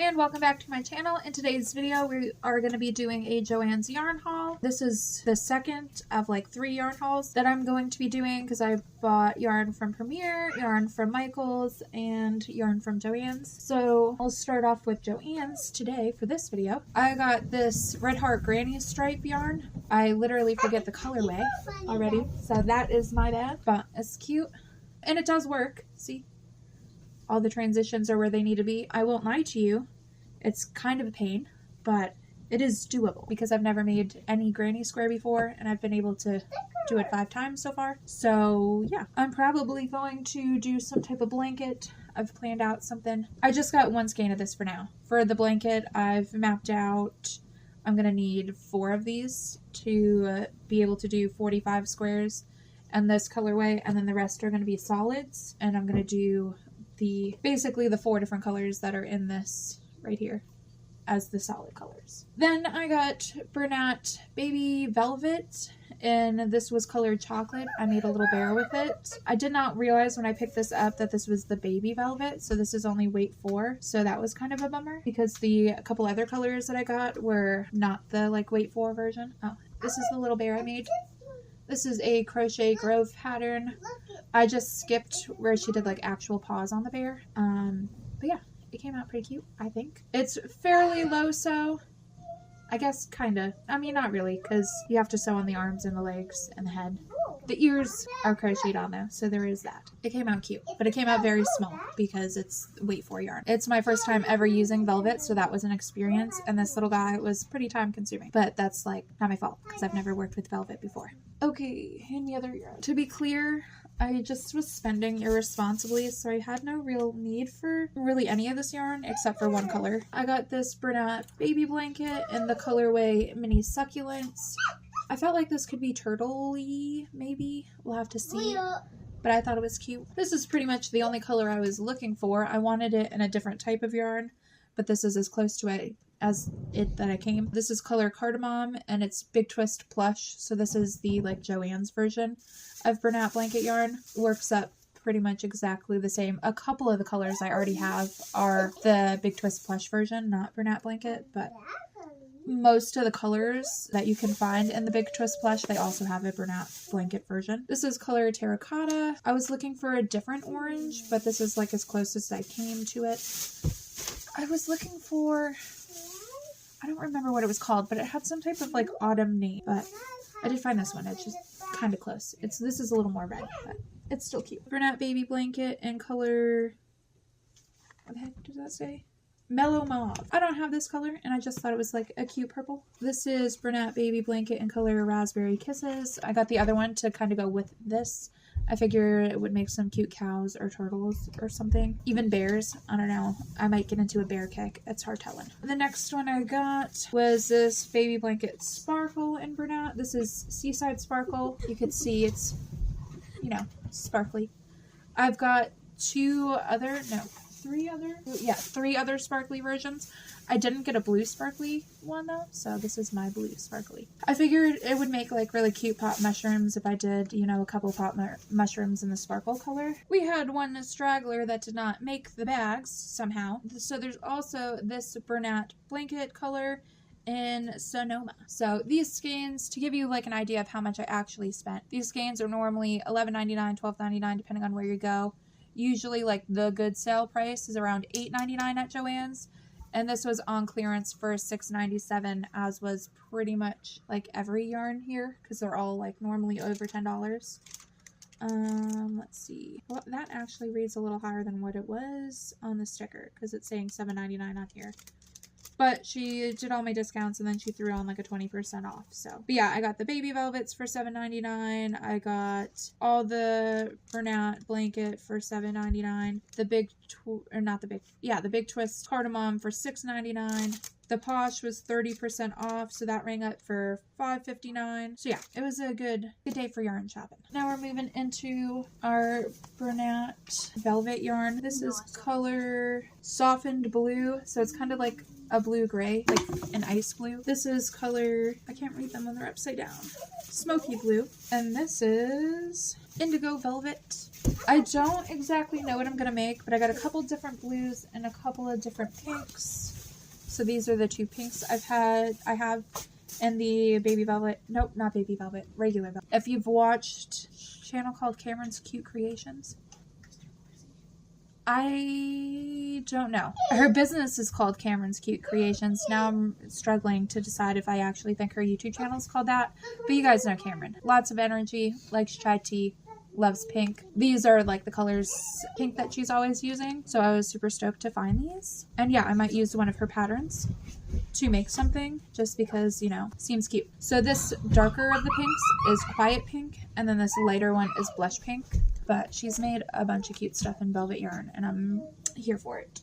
and welcome back to my channel. In today's video we are going to be doing a Joann's yarn haul. This is the second of like 3 yarn hauls that I'm going to be doing because I bought yarn from Premier, yarn from Michaels, and yarn from Joann's. So I'll start off with Joann's today for this video. I got this Red Heart Granny Stripe yarn. I literally forget the colorway already, so that is my bad, but it's cute and it does work. See? All the transitions are where they need to be. I won't lie to you, it's kind of a pain, but it is doable because I've never made any granny square before and I've been able to do it 5 times so far. So yeah, I'm probably going to do some type of blanket. I've planned out something. I just got 1 skein of this for now. For the blanket, I've mapped out I'm gonna need 4 of these to be able to do 45 squares and this colorway, and then the rest are gonna be solids, and I'm gonna do basically the 4 different colors that are in this right here as the solid colors. Then I got Bernat Baby Velvet, and this was colored chocolate. I made a little bear with it. I did not realize when I picked this up that this was the baby velvet, so this is only weight 4, so that was kind of a bummer because a couple other colors that I got were not the like weight 4 version. Oh, this is the little bear I made. This is a crochet grove pattern. I just skipped where she did like actual paws on the bear. But yeah, it came out pretty cute, I think. It's fairly low sew. I guess kinda. I mean, not really, because you have to sew on the arms and the legs and the head. The ears are crocheted on though, so there is that. It came out cute, but it came out very small because it's weight 4 yarn. It's my first time ever using velvet, so that was an experience, and this little guy was pretty time consuming, but that's like not my fault because I've never worked with velvet before. Okay, any other yarn? To be clear, I just was spending irresponsibly, so I had no real need for really any of this yarn except for 1 color. I got this Bernat baby blanket in the colorway Mini Succulents. I felt like this could be turtle-y, maybe. We'll have to see. But I thought it was cute. This is pretty much the only color I was looking for. I wanted it in a different type of yarn, but this is as close to it as that I came. This is color Cardamom, and it's Big Twist Plush, so this is the like Joann's version of Bernat blanket yarn. Works up pretty much exactly the same. A couple of the colors I already have are the Big Twist Plush version, not Bernat blanket, but most of the colors that you can find in the Big Twist Plush, they also have a Bernat blanket version. This is color Terracotta. I was looking for a different orange, but this is like as close as I came to it. I was looking for, I don't remember what it was called, but it had some type of like autumn name, but I did find this one. It's just kind of close. This is a little more red, but it's still cute. Bernat baby blanket in color, what the heck does that say? Mellow Mauve. I don't have this color, and I just thought it was like a cute purple. This is Bernat baby blanket in color Raspberry Kisses. I got the other one to kind of go with this. I figure it would make some cute cows or turtles or something. Even bears. I don't know. I might get into a bear kick. It's hard telling. The next one I got was this baby blanket sparkle in Bernat. This is Seaside Sparkle. You could see it's, you know, sparkly. I've got 3 other sparkly versions. I didn't get a blue sparkly one though, so this is my blue sparkly. I figured it would make like really cute pot mushrooms if I did, you know, a couple pot mushrooms in the sparkle color. We had one straggler that did not make the bags somehow. So there's also this Bernat blanket color in Sonoma. So these skeins, to give you like an idea of how much I actually spent, these skeins are normally $11.99, $12.99 depending on where you go. Usually like the good sale price is around $8.99 at Joann's, and this was on clearance for $6.97, as was pretty much like every yarn here because they're all like normally over $10. Let's see. Well, that actually reads a little higher than what it was on the sticker because it's saying $7.99 on here. But she did all my discounts and then she threw on like a 20% off. So, but yeah, I got the baby velvets for $7.99. I got all the Bernat blanket for $7.99. The big twist cardamom for $6.99. The Posh was 30% off, so that rang up for $5.59. So yeah, it was a good day for yarn shopping. Now we're moving into our Bernat velvet yarn. This is color Softened Blue, so it's kind of like a blue-gray, like an ice blue. This is color, I can't read them when they're upside down, Smoky Blue. And this is Indigo Velvet. I don't exactly know what I'm going to make, but I got a couple different blues and a couple of different pinks. So these are the two pinks I have in the baby velvet. Nope, not baby velvet, regular velvet. If you've watched a channel called Cameron's Cute Creations, I don't know. Her business is called Cameron's Cute Creations. Now I'm struggling to decide if I actually think her YouTube channel is called that. But you guys know Cameron. Lots of energy, likes chai tea, loves pink. These are like the colors pink that she's always using. So I was super stoked to find these. And yeah, I might use one of her patterns to make something just because, you know, seems cute. So this darker of the pinks is Quiet Pink. And then this lighter one is Blush Pink. But she's made a bunch of cute stuff in velvet yarn, and I'm here for it.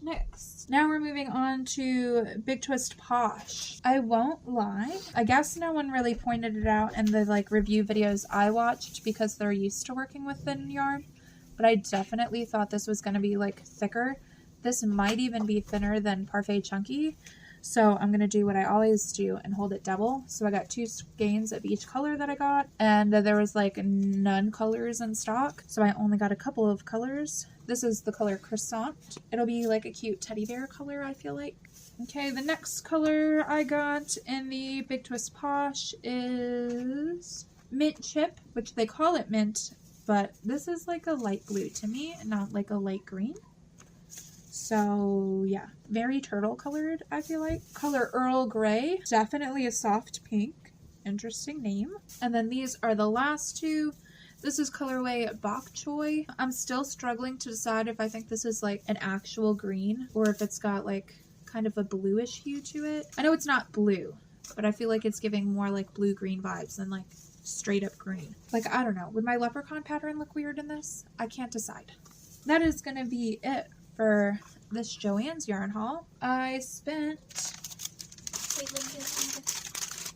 Next. Now we're moving on to Big Twist Posh. I won't lie, I guess no one really pointed it out in the like review videos I watched because they're used to working with thin yarn, but I definitely thought this was going to be like thicker. This might even be thinner than Parfait Chunky. So I'm going to do what I always do and hold it double. So I got 2 skeins of each color that I got. And there was like none colors in stock. So I only got a couple of colors. This is the color Croissant. It'll be like a cute teddy bear color, I feel like. Okay, the next color I got in the Big Twist Posh is Mint Chip, which they call it mint. But this is like a light blue to me, not like a light green. So yeah, very turtle colored, I feel like. Color Earl Grey, definitely a soft pink. Interesting name. And then these are the last two. This is colorway Bok Choy. I'm still struggling to decide if I think this is like an actual green or if it's got like kind of a bluish hue to it. I know it's not blue, but I feel like it's giving more like blue-green vibes than like straight up green. Like, I don't know. Would my leprechaun pattern look weird in this? I can't decide. That is going to be it for this Joanns yarn haul. I spent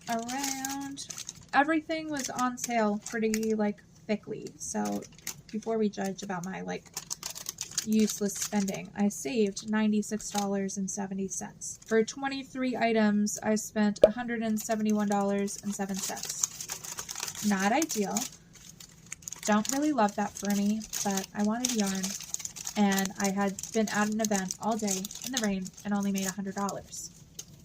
around, everything was on sale pretty like thickly, so before we judge about my like useless spending, I saved $96.70. For 23 items, I spent $171.07. Not ideal. Don't really love that for me, but I wanted yarn. And I had been at an event all day in the rain and only made $100.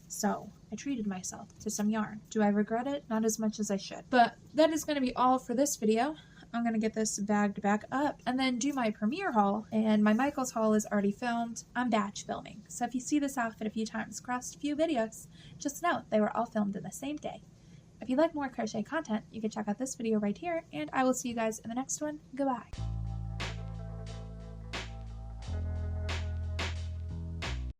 So I treated myself to some yarn. Do I regret it? Not as much as I should. But that is going to be all for this video. I'm going to get this bagged back up and then do my premiere haul. And my Michaels haul is already filmed. I'm batch filming. So if you see this outfit a few times across a few videos, just know they were all filmed in the same day. If you like more crochet content, you can check out this video right here. And I will see you guys in the next one. Goodbye.